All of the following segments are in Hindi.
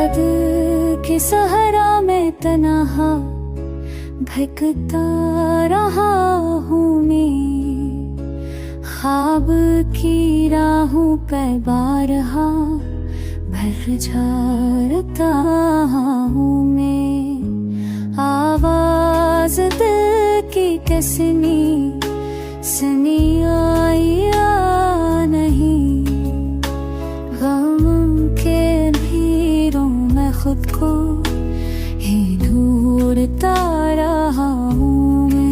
याद के सहारा में तन्हा भटकता रहा हूँ मैं, ख्वाब की राहों पे बारहा भर जाता हूँ मैं। आवाज दिल की किसने सुनी आई या नहीं, गम के भीड़ों में खुद को ही ढूंढता रहा हूँ मैं।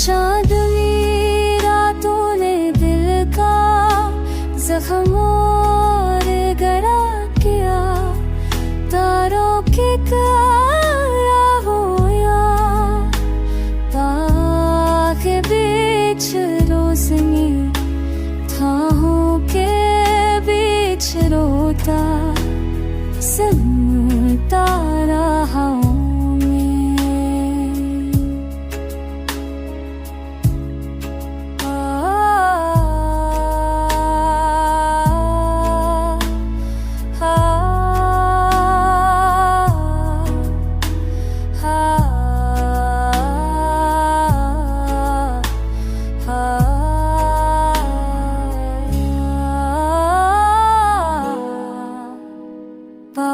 चांदनी रातों ने दिल का जख्म और गरा किया, तारों के काया होया ताके बीच रोशनी, थाहों के बीच रोता सुनता रहा हूँ मैं।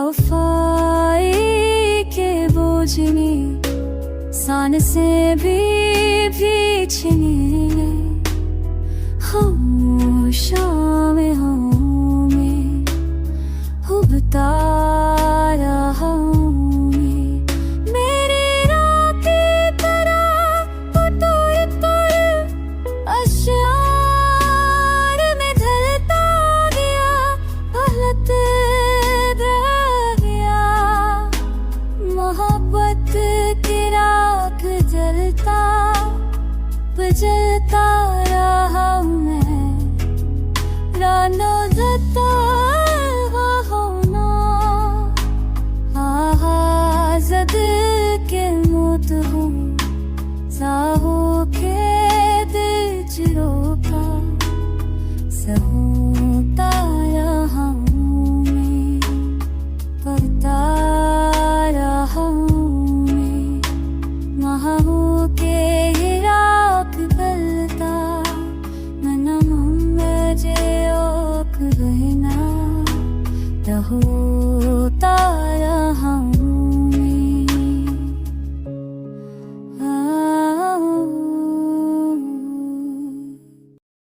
वफाई के बोझ में सान से भी भींचने, खामोशियों में हूँ मैं, उबता रहा हूँ मैं। मेरी राह की तरह तुर तुर अश्यार में ढलता गया, हालत मोहब्बत की राख जलता बुझता रहा मैं, रानो धता होना आज़ाद के मौत हूँ, साहो के दिल चिरोका सहूता रहा हूँ मैं, पता महाहू के हिराक गलता मनम में जे ओक रहना रहो।